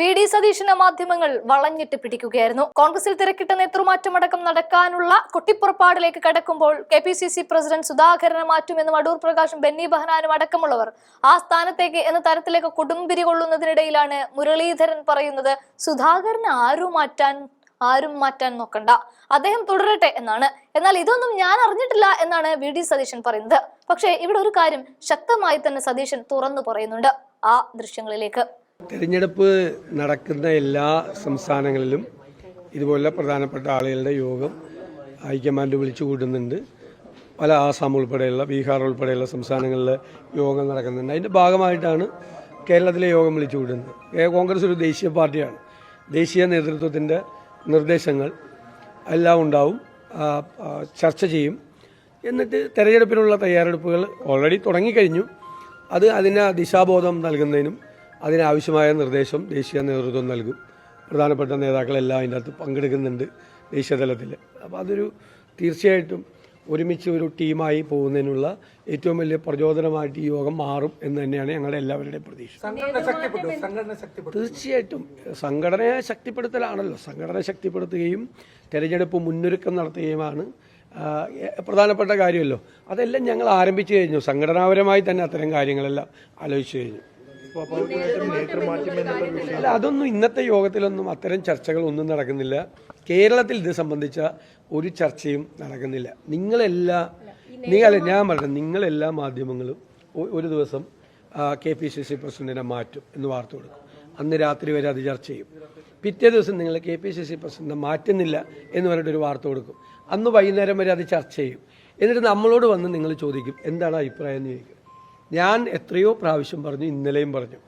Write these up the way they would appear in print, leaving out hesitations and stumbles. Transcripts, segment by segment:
VD. സതീശനെ മാധ്യമങ്ങൾ വളഞ്ഞിട്ട് പിടിക്കുകയായിരുന്നു. കോൺഗ്രസിൽ തിരക്കിട്ട നേതൃമാറ്റമടക്കം നടക്കാനുള്ള കൊട്ടിപ്പുറപ്പാടിലേക്ക് കടക്കുമ്പോൾ കെ.പി.സി.സി പ്രസിഡന്റ് സുധാകരനെ മാറ്റുമെന്നും അടൂർ പ്രകാശും ബെന്നി ബെഹനാനും അടക്കമുള്ളവർ ആ സ്ഥാനത്തേക്ക് എന്ന തരത്തിലേക്ക് കൊടുമ്പിരി കൊള്ളുന്നതിനിടയിലാണ് മുരളീധരൻ പറയുന്നത് സുധാകരനെ ആരും മാറ്റാൻ നോക്കണ്ട, അദ്ദേഹം തുടരട്ടെ എന്നാണ്. എന്നാൽ ഇതൊന്നും ഞാൻ അറിഞ്ഞിട്ടില്ല എന്നാണ് വി.ഡി. സതീശൻ പറയുന്നത്. പക്ഷേ ഇവിടെ ഒരു കാര്യം ശക്തമായി തന്നെ സതീശൻ തുറന്നു പറയുന്നുണ്ട്. ആ ദൃശ്യങ്ങളിലേക്ക്. തെരഞ്ഞെടുപ്പ് നടക്കുന്ന എല്ലാ സംസ്ഥാനങ്ങളിലും ഇതുപോലെ പ്രധാനപ്പെട്ട ആളുകളുടെ യോഗം ഹൈക്കമാൻഡ് വിളിച്ചു കൂട്ടുന്നുണ്ട്. പല ആസാം ഉൾപ്പെടെയുള്ള ബീഹാർ ഉൾപ്പെടെയുള്ള സംസ്ഥാനങ്ങളിലെ യോഗം നടക്കുന്നുണ്ട്. അതിൻ്റെ ഭാഗമായിട്ടാണ് കേരളത്തിലെ യോഗം വിളിച്ചു കൂട്ടുന്നത്. കോൺഗ്രസ് ഒരു ദേശീയ പാർട്ടിയാണ്. ദേശീയ നേതൃത്വത്തിൻ്റെ നിർദ്ദേശങ്ങൾ എല്ലാം ഉണ്ടാവും, ചർച്ച ചെയ്യും. എന്നിട്ട് തെരഞ്ഞെടുപ്പിനുള്ള തയ്യാറെടുപ്പുകൾ ഓൾറെഡി തുടങ്ങിക്കഴിഞ്ഞു. അതിന് ദിശാബോധം നൽകുന്നതിനും അതിനാവശ്യമായ നിർദ്ദേശം ദേശീയ നേതൃത്വം നൽകും. പ്രധാനപ്പെട്ട നേതാക്കളെല്ലാം അതിൻ്റെ അകത്ത് പങ്കെടുക്കുന്നുണ്ട് ദേശീയ തലത്തിൽ. അപ്പോൾ അതൊരു തീർച്ചയായിട്ടും ഒരുമിച്ച് ഒരു ടീമായി പോകുന്നതിനുള്ള ഏറ്റവും വലിയ പ്രചോദനമായിട്ട് ഈ യോഗം മാറും എന്ന് തന്നെയാണ് ഞങ്ങളുടെ എല്ലാവരുടെയും പ്രതീക്ഷ. തീർച്ചയായിട്ടും സംഘടനയെ ശക്തിപ്പെടുത്തലാണല്ലോ. സംഘടന ശക്തിപ്പെടുത്തുകയും തെരഞ്ഞെടുപ്പ് മുന്നൊരുക്കം നടത്തുകയുമാണ് പ്രധാനപ്പെട്ട കാര്യമല്ലോ. അതെല്ലാം ഞങ്ങൾ ആരംഭിച്ചു കഴിഞ്ഞു. സംഘടനാപരമായി തന്നെ അത്തരം കാര്യങ്ങളെല്ലാം ആലോചിച്ചു കഴിഞ്ഞു. അല്ല, അതൊന്നും ഇന്നത്തെ യോഗത്തിലൊന്നും അത്തരം ചർച്ചകളൊന്നും നടക്കുന്നില്ല. കേരളത്തിൽ ഇത് സംബന്ധിച്ച ഒരു ചർച്ചയും നടക്കുന്നില്ല. ഞാൻ പറഞ്ഞു, നിങ്ങളെല്ലാ മാധ്യമങ്ങളും ഒരു ദിവസം കെ.പി.സി.സി പ്രസിഡന്റിനെ മാറ്റും എന്ന് വാർത്ത കൊടുക്കും. അന്ന് രാത്രി വരെ അത് ചർച്ച ചെയ്യും. പിറ്റേ ദിവസം നിങ്ങൾ കെ.പി.സി.സി പ്രസിഡന്റിനെ മാറ്റുന്നില്ല എന്ന് പറഞ്ഞിട്ടൊരു വാർത്ത കൊടുക്കും. അന്ന് വൈകുന്നേരം വരെ അത് ചർച്ച ചെയ്യും. എന്നിട്ട് നമ്മളോട് വന്ന് നിങ്ങൾ ചോദിക്കും എന്താണ് അഭിപ്രായം എന്ന് ചോദിക്കും. ഞാൻ എത്രയോ പ്രാവശ്യം പറഞ്ഞു, ഇന്നലെയും പറഞ്ഞു,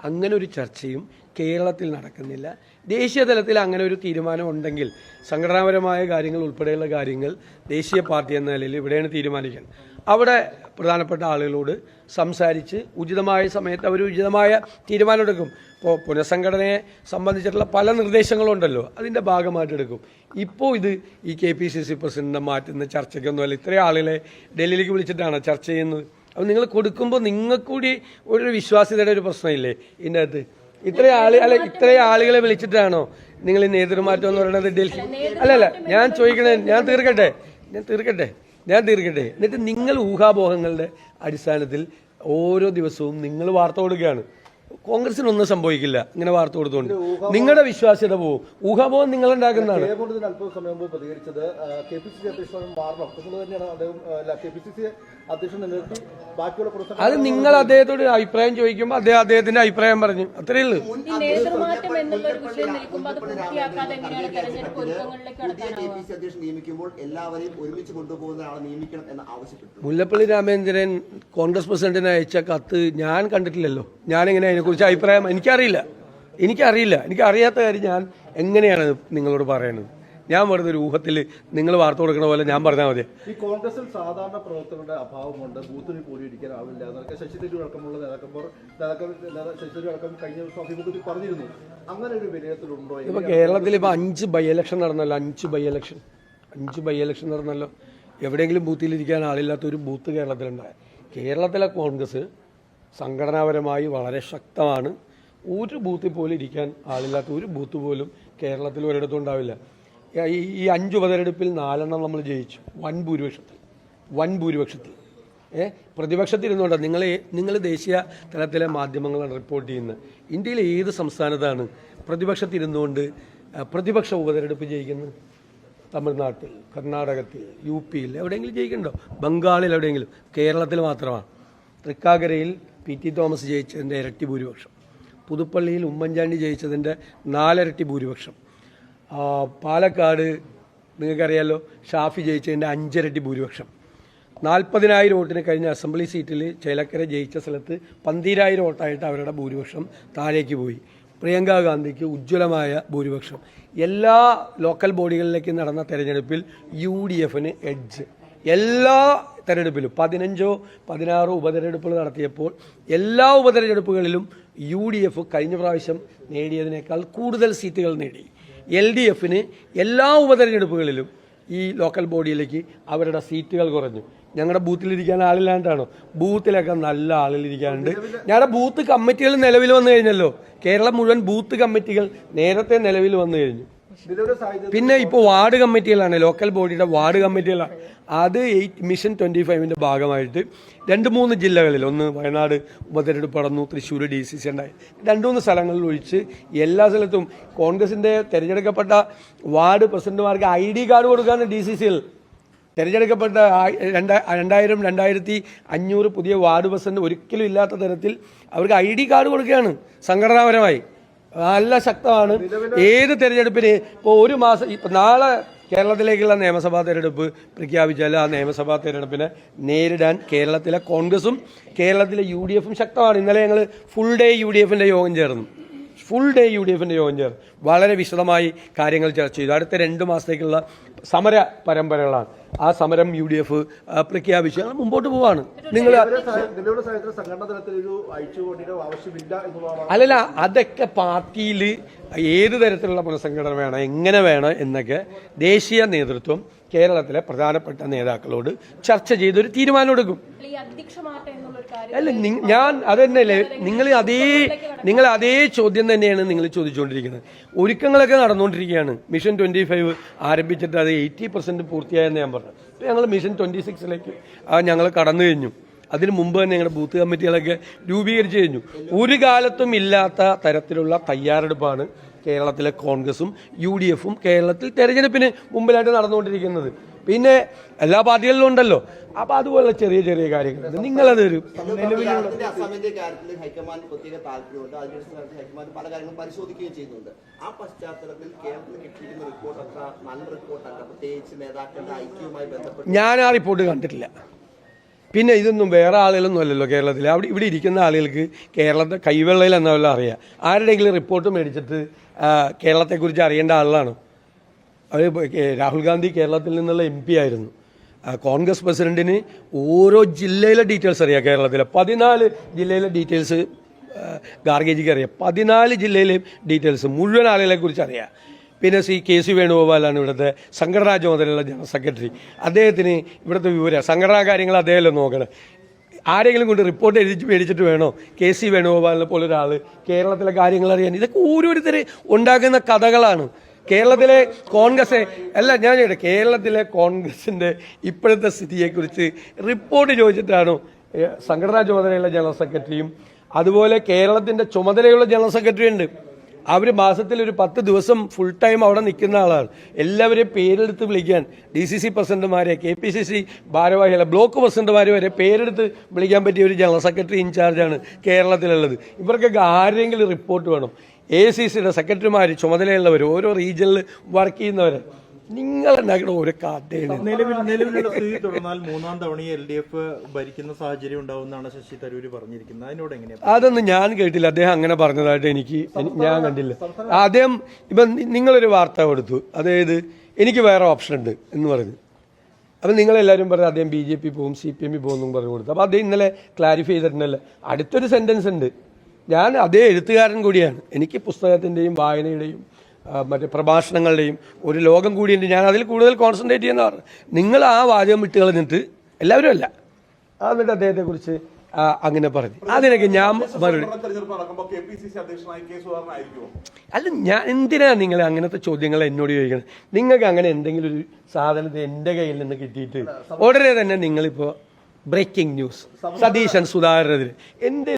അങ്ങനെ ഒരു ചർച്ചയും കേരളത്തിൽ നടക്കുന്നില്ല. ദേശീയ തലത്തിൽ അങ്ങനെ ഒരു തീരുമാനം ഉണ്ടെങ്കിൽ സംഘടനാപരമായ കാര്യങ്ങൾ ഉൾപ്പെടെയുള്ള കാര്യങ്ങൾ ദേശീയ പാർട്ടി എന്ന നിലയിൽ ഇവിടെയാണ് തീരുമാനിക്കുന്നത്. അവിടെ പ്രധാനപ്പെട്ട ആളുകളോട് സംസാരിച്ച് ഉചിതമായ സമയത്ത് അവർ ഉചിതമായ തീരുമാനമെടുക്കും. ഇപ്പോൾ പുനഃസംഘടനയെ സംബന്ധിച്ചിട്ടുള്ള പല നിർദ്ദേശങ്ങളുണ്ടല്ലോ, അതിൻ്റെ ഭാഗമായിട്ട് എടുക്കും. ഇപ്പോൾ ഇത് ഈ കെ.പി.സി.സി പ്രസിഡന്റിനെ മാറ്റുന്ന ചർച്ചയ്ക്കൊന്നുമല്ല. ഇത്രയും ആളുകളെ ഡൽഹിയിലേക്ക് വിളിച്ചിട്ടാണ് ചർച്ച ചെയ്യുന്നത്. അപ്പോൾ നിങ്ങൾ കൊടുക്കുമ്പോൾ നിങ്ങൾക്കൂടി ഒരു വിശ്വാസ്യതയുടെ ഒരു പ്രശ്നമില്ലേ ഇതിൻ്റെ അകത്ത്? ഇത്രയും ആളുകളെ വിളിച്ചിട്ടാണോ നിങ്ങൾ ഈ നേതൃമാറ്റം എന്ന് പറയുന്നത്? ഡൽഹി അല്ലല്ല, ഞാൻ ചോദിക്കണേ, ഞാൻ തീർക്കട്ടെ. എന്നിട്ട് നിങ്ങൾ ഊഹാപോഹങ്ങളുടെ അടിസ്ഥാനത്തിൽ ഓരോ ദിവസവും നിങ്ങൾ വാർത്ത കൊടുക്കുകയാണ്. കോൺഗ്രസിനൊന്നും സംഭവിക്കില്ല ഇങ്ങനെ വാർത്ത കൊടുത്തുകൊണ്ട്. നിങ്ങളുടെ വിശ്വാസ്യത പോവും. ഊഹാപോഹം നിങ്ങൾ ഉണ്ടാക്കുന്നതാണ്. അത് നിങ്ങൾ അദ്ദേഹത്തോട് അഭിപ്രായം ചോദിക്കുമ്പോൾ അദ്ദേഹത്തിന്റെ അഭിപ്രായം പറഞ്ഞു, അത്രയേ ഉള്ളൂ. മുല്ലപ്പള്ളി രാമചന്ദ്രൻ കോൺഗ്രസ് പ്രസിഡന്റിന് അയച്ച കത്ത് ഞാൻ കണ്ടിട്ടില്ലല്ലോ. ഞാനെങ്ങനെ അതിനെക്കുറിച്ച് അഭിപ്രായം എനിക്കറിയാത്ത കാര്യം ഞാൻ എങ്ങനെയാണ് നിങ്ങളോട് പറയുന്നത്? ഞാൻ വെറുതെ ഒരു ഊഹത്തിൽ നിങ്ങൾ വാർത്ത കൊടുക്കുന്ന പോലെ ഞാൻ പറഞ്ഞാൽ മതി. ഈ കോൺഗ്രസിൽ സാധാരണ പ്രവർത്തകരുടെ അഭാവം കൊണ്ട് ബൂത്തിൽ പോലും ഇരിക്കാൻ ആവില്ല എന്നൊക്കെ ശശി തരൂർ അടക്കമുള്ള കഴിഞ്ഞ ദിവസം അഭിമുഖത്തിൽ പറഞ്ഞിരുന്നു. അങ്ങനെ ഒരു വിലയിരുത്തലുണ്ടോ? ഇപ്പൊ കേരളത്തിൽ ഇപ്പൊ 5 ബൈ ഇലക്ഷൻ നടന്നല്ലോ. 5 ബൈ ഇലക്ഷൻ നടന്നല്ലോ. എവിടെയെങ്കിലും ബൂത്തിലിരിക്കാൻ ആളില്ലാത്ത ഒരു ബൂത്ത് കേരളത്തിലുണ്ടായ. കേരളത്തിലെ കോൺഗ്രസ് സംഘടനാപരമായി വളരെ ശക്തമാണ്. ഒരു ബൂത്തിൽ പോലും ഇരിക്കാൻ ആളില്ലാത്ത ഒരു ബൂത്ത് പോലും കേരളത്തിൽ ഒരിടത്തും ഉണ്ടാവില്ല. ഈ 5 ഉപതെരഞ്ഞെടുപ്പിൽ 4 നമ്മൾ ജയിച്ചു വൻ ഭൂരിപക്ഷത്തിൽ. പ്രതിപക്ഷത്തിരുന്നുകൊണ്ട് നിങ്ങൾ ദേശീയ തലത്തിലെ മാധ്യമങ്ങളാണ് റിപ്പോർട്ട് ചെയ്യുന്നത്. ഇന്ത്യയിലെ ഏത് സംസ്ഥാനത്താണ് പ്രതിപക്ഷത്തിരുന്നുകൊണ്ട് പ്രതിപക്ഷ ഉപതെരഞ്ഞെടുപ്പ് ജയിക്കുന്നത്? തമിഴ്നാട്ടിൽ, കർണാടകത്തിൽ, യു.പിയിൽ എവിടെയെങ്കിലും ജയിക്കുന്നുണ്ടോ? ബംഗാളിൽ എവിടെയെങ്കിലും? കേരളത്തിൽ മാത്രമാണ്. തൃക്കാക്കരയിൽ P.T. തോമസ് ജയിച്ചതിൻ്റെ ഇരട്ടി ഭൂരിപക്ഷം, പുതുപ്പള്ളിയിൽ ഉമ്മൻചാണ്ടി ജയിച്ചതിൻ്റെ 4 ഇരട്ടി ഭൂരിപക്ഷം, പാലക്കാട് നിങ്ങൾക്കറിയാമല്ലോ ഷാഫി ജയിച്ചതിൻ്റെ 5 ഇരട്ടി ഭൂരിപക്ഷം, 40,000 വോട്ടിന് കഴിഞ്ഞ അസംബ്ലി സീറ്റിൽ ചേലക്കര ജയിച്ച സ്ഥലത്ത് 12,000 വോട്ടായിട്ട് അവരുടെ ഭൂരിപക്ഷം താഴേക്ക് പോയി. പ്രിയങ്ക ഗാന്ധിക്ക് ഉജ്ജ്വലമായ ഭൂരിപക്ഷം. എല്ലാ ലോക്കൽ ബോഡികളിലേക്ക് നടന്ന തെരഞ്ഞെടുപ്പിൽ UDFന് എഡ്ജ്. എല്ലാ തെരഞ്ഞെടുപ്പിലും 15-16 ഉപതെരഞ്ഞെടുപ്പുകൾ നടത്തിയപ്പോൾ എല്ലാ ഉപതെരഞ്ഞെടുപ്പുകളിലും UDF കഴിഞ്ഞ പ്രാവശ്യം നേടിയതിനേക്കാൾ കൂടുതൽ സീറ്റുകൾ നേടി. LDFന് എല്ലാ ഉപതെരഞ്ഞെടുപ്പുകളിലും ഈ ലോക്കൽ ബോഡിയിലേക്ക് അവരുടെ സീറ്റുകൾ കുറഞ്ഞു. ഞങ്ങളുടെ ബൂത്തിലിരിക്കാൻ ആളില്ലാണ്ടാണോ? ബൂത്തിലൊക്കെ നല്ല ആളിലിരിക്കാനുണ്ട്. ഞങ്ങളുടെ ബൂത്ത് കമ്മിറ്റികൾ നിലവിൽ വന്നു കഴിഞ്ഞല്ലോ. കേരളം മുഴുവൻ ബൂത്ത് കമ്മിറ്റികൾ നേരത്തെ നിലവിൽ വന്നു കഴിഞ്ഞു. പിന്നെ ഇപ്പോൾ വാർഡ് കമ്മിറ്റികളാണ്, ലോക്കൽ ബോഡിയുടെ വാർഡ് കമ്മിറ്റികളാണ്. അത് മിഷൻ 25ന്റെ ഭാഗമായിട്ട് 2-3 ജില്ലകളിൽ, ഒന്ന് വയനാട് ഉപതെരഞ്ഞെടുപ്പ് നടന്നു, തൃശ്ശൂർ DCC ഉണ്ടായി, 2-3 സ്ഥലങ്ങളിൽ ഒഴിച്ച് എല്ലാ സ്ഥലത്തും കോൺഗ്രസിൻ്റെ തിരഞ്ഞെടുക്കപ്പെട്ട വാർഡ് പ്രസിഡന്റുമാർക്ക് ID കാർഡ് കൊടുക്കാണ് DCCകൾ. തിരഞ്ഞെടുക്കപ്പെട്ട 2500 പുതിയ വാർഡ് പ്രസിഡന്റ് ഒരിക്കലും ഇല്ലാത്ത തരത്തിൽ അവർക്ക് ID കാർഡ് കൊടുക്കുകയാണ്. സംഘടനാപരമായി നല്ല ശക്തമാണ്. ഏത് തെരഞ്ഞെടുപ്പിന് ഇപ്പോൾ ഒരു മാസം, ഇപ്പം നാളെ കേരളത്തിലേക്കുള്ള നിയമസഭാ തെരഞ്ഞെടുപ്പ് പ്രഖ്യാപിച്ചാൽ ആ നിയമസഭാ തെരഞ്ഞെടുപ്പിനെ നേരിടാൻ കേരളത്തിലെ കോൺഗ്രസും കേരളത്തിലെ UDFും ശക്തമാണ്. ഇന്നലെ ഞങ്ങൾ ഫുൾ ഡേ UDFിൻ്റെ യോഗം ചേർന്നു. വളരെ വിശദമായി കാര്യങ്ങൾ ചർച്ച ചെയ്തു. അടുത്ത 2 മാസത്തേക്കുള്ള സമര പരമ്പരകളാണ്. ആ സമരം UDF പ്രഖ്യാപിച്ച് ഞങ്ങൾ മുമ്പോട്ട് പോവാണ്. നിങ്ങൾ അല്ലല്ല, അതൊക്കെ പാർട്ടിയിൽ ഏത് തരത്തിലുള്ള പുനഃസംഘടന വേണം, എങ്ങനെ വേണം എന്നൊക്കെ ദേശീയ നേതൃത്വം കേരളത്തിലെ പ്രധാനപ്പെട്ട നേതാക്കളോട് ചർച്ച ചെയ്തൊരു തീരുമാനം എടുക്കും. അല്ല, ഞാൻ അതന്നെയല്ലേ, നിങ്ങൾ അതേ ചോദ്യം തന്നെയാണ് നിങ്ങൾ ചോദിച്ചുകൊണ്ടിരിക്കുന്നത്. ഒരുക്കങ്ങളൊക്കെ നടന്നുകൊണ്ടിരിക്കുകയാണ്. മിഷൻ 25 ആരംഭിച്ചിട്ട് അത് 80% പൂർത്തിയായെന്ന് ഞാൻ പറഞ്ഞു. ഇപ്പോൾ ഞങ്ങൾ മിഷൻ 26ലേക്ക് ഞങ്ങൾ കടന്നു കഴിഞ്ഞു. അതിന് മുമ്പ് തന്നെ ഞങ്ങളുടെ ബൂത്ത് കമ്മിറ്റികളൊക്കെ രൂപീകരിച്ചു കഴിഞ്ഞു. ഒരു കാലത്തും ഇല്ലാത്ത തരത്തിലുള്ള തയ്യാറെടുപ്പാണ് കേരളത്തിലെ കോൺഗ്രസും UDFും കേരളത്തിൽ തെരഞ്ഞെടുപ്പിന് മുമ്പിലായിട്ട് നടന്നുകൊണ്ടിരിക്കുന്നത്. പിന്നെ എല്ലാ പാർട്ടികളിലും ഉണ്ടല്ലോ. അപ്പൊ അതുപോലുള്ള ചെറിയ ചെറിയ കാര്യങ്ങൾ നിങ്ങളതൊരു അസമിന്റെ കാര്യത്തിൽ ഹൈക്കമാൻഡ് പ്രത്യേക താല്പര്യമുണ്ട്. അതിനനുസരിച്ച് ഹൈക്കമാൻഡ് പല കാര്യങ്ങളും പരിശോധിക്കുകയും ചെയ്യുന്നുണ്ട്. ആ പശ്ചാത്തലത്തിൽ കേരളത്തിൽ കിട്ടിയിരിക്കുന്ന റിപ്പോർട്ട് അത്ര നല്ല റിപ്പോർട്ടല്ല, പ്രത്യേകിച്ച് നേതാക്കളുടെ ഐക്യവുമായി ബന്ധപ്പെട്ട്. ഞാൻ ആ റിപ്പോർട്ട് കണ്ടിട്ടില്ല. പിന്നെ ഇതൊന്നും വേറെ ആളുകളൊന്നും അല്ലല്ലോ കേരളത്തിൽ. ഇവിടെ ഇരിക്കുന്ന ആളുകൾക്ക് കേരളത്തെ കൈവെള്ളയിൽ എന്നല്ല അറിയാം. ആരുടെയെങ്കിലും റിപ്പോർട്ട് മേടിച്ചിട്ട് കേരളത്തെക്കുറിച്ച് അറിയേണ്ട ആളാണ്. അത് രാഹുൽ ഗാന്ധി കേരളത്തിൽ നിന്നുള്ള MP ആയിരുന്നു. കോൺഗ്രസ് പ്രസിഡന്റിന് ഓരോ ജില്ലയിലെ ഡീറ്റെയിൽസ് അറിയാം. കേരളത്തിലെ 14 ജില്ലയിലെ ഡീറ്റെയിൽസ് ഗാർഗേജിക്ക് അറിയാം. 14 ജില്ലയിലെയും ഡീറ്റെയിൽസ് മുഴുവൻ ആളുകളെക്കുറിച്ച് അറിയാം. പിന്നെ KC വേണുഗോപാലാണ് ഇവിടുത്തെ സംഘടനാ ചുമതലയുള്ള ജനറൽ സെക്രട്ടറി. അദ്ദേഹത്തിന് ഇവിടുത്തെ സംഘടനാ കാര്യങ്ങൾ അദ്ദേഹമല്ലേ നോക്കണം. ആരെങ്കിലും കൊണ്ട് റിപ്പോർട്ട് മേടിച്ചിട്ട് വേണോ KC വേണുഗോപാലിനെ പോലെ ഒരാൾ കേരളത്തിലെ കാര്യങ്ങൾ അറിയാൻ? ഇതൊക്കെ ഓരോരുത്തർ ഉണ്ടാക്കുന്ന കഥകളാണ്. കേരളത്തിലെ കോൺഗ്രസ് അല്ല, ഞാൻ ചോദിക്കട്ടെ, കേരളത്തിലെ കോൺഗ്രസിൻ്റെ ഇപ്പോഴത്തെ സ്ഥിതിയെക്കുറിച്ച് റിപ്പോർട്ട് ചോദിച്ചിട്ടാണോ സംഘടനാ ചുമതലയുള്ള ജനറൽ സെക്രട്ടറിയും അതുപോലെ കേരളത്തിൻ്റെ ചുമതലയുള്ള ജനറൽ സെക്രട്ടറി ഉണ്ട്. അവർ മാസത്തിൽ ഒരു 10 ദിവസം ഫുൾ ടൈം അവിടെ നിൽക്കുന്ന ആളാണ്. എല്ലാവരെയും പേരെടുത്ത് വിളിക്കാൻ DCC പ്രസിഡന്റുമാരെ, KPCC ഭാരവാഹികളെ, ബ്ലോക്ക് പ്രസിഡന്റുമാരെ വരെ പേരെടുത്ത് വിളിക്കാൻ പറ്റിയ ഒരു ജനറൽ സെക്രട്ടറി ഇൻചാർജാണ് കേരളത്തിലുള്ളത്. ഇവർക്കൊക്കെ ആരെങ്കിലും റിപ്പോർട്ട് വേണം. ACCയുടെ സെക്രട്ടറിമാർ, ചുമതലയുള്ളവർ, ഓരോ റീജിയനിൽ വർക്ക് ചെയ്യുന്നവർ, നിങ്ങളുണ്ടാക്കുന്ന ഒരു കഥയാണ്. നിലവിലുള്ള സ്ഥിതി തുടർന്നാൽ 3ാം തവണ LDF ഭരിക്കുന്ന സാഹചര്യം ഉണ്ടാവുമെന്നാണ് ശശി തരൂർ പറഞ്ഞിരിക്കുന്നത്. അതിനോട് എങ്ങനെയാണ്? അതൊന്നും ഞാൻ കേട്ടില്ല. അദ്ദേഹം അങ്ങനെ പറഞ്ഞതായിട്ട് ഞാൻ കണ്ടില്ല. അദ്ദേഹം ഇപ്പം നിങ്ങളൊരു വാർത്ത കൊടുത്തു, അതായത് എനിക്ക് വേറെ ഓപ്ഷൻ ഉണ്ട് എന്ന് പറഞ്ഞു. അപ്പം നിങ്ങളെല്ലാവരും പറഞ്ഞു അദ്ദേഹം BJP പോകും, CPM പോകും പറഞ്ഞു കൊടുത്തു. അപ്പോൾ അദ്ദേഹം ഇന്നലെ ക്ലാരിഫൈ ചെയ്തിട്ടുണ്ടല്ലോ. അടുത്തൊരു സെൻറ്റൻസ് ഉണ്ട്, ഞാൻ അതേ എഴുത്തുകാരൻ കൂടിയാണ്, എനിക്ക് പുസ്തകത്തിൻ്റെയും വായനയുടെയും മറ്റേ പ്രഭാഷണങ്ങളുടെയും ഒരു ലോകം കൂടിയുണ്ട്, ഞാൻ അതിൽ കൂടുതൽ കോൺസെൻട്രേറ്റ് ചെയ്യുന്ന പറഞ്ഞു. നിങ്ങൾ ആ വാചകം വിട്ട് കളഞ്ഞിട്ട് എല്ലാവരും അല്ല എന്നിട്ട് അദ്ദേഹത്തെക്കുറിച്ച് അങ്ങനെ പറഞ്ഞു. അതിനൊക്കെ ഞാൻ മറുപടി അല്ല, ഞാൻ എന്തിനാ നിങ്ങൾ അങ്ങനത്തെ ചോദ്യങ്ങൾ എന്നോട് ചോദിക്കണം? നിങ്ങൾക്ക് അങ്ങനെ എന്തെങ്കിലും ഒരു സാധനത്തെ എൻ്റെ കയ്യിൽ നിന്ന് കിട്ടിയിട്ട് ഉടനെ തന്നെ നിങ്ങളിപ്പോൾ ബ്രേക്കിംഗ് ന്യൂസ് സതീശൻ സുധാകരനെതിരെ എന്ത്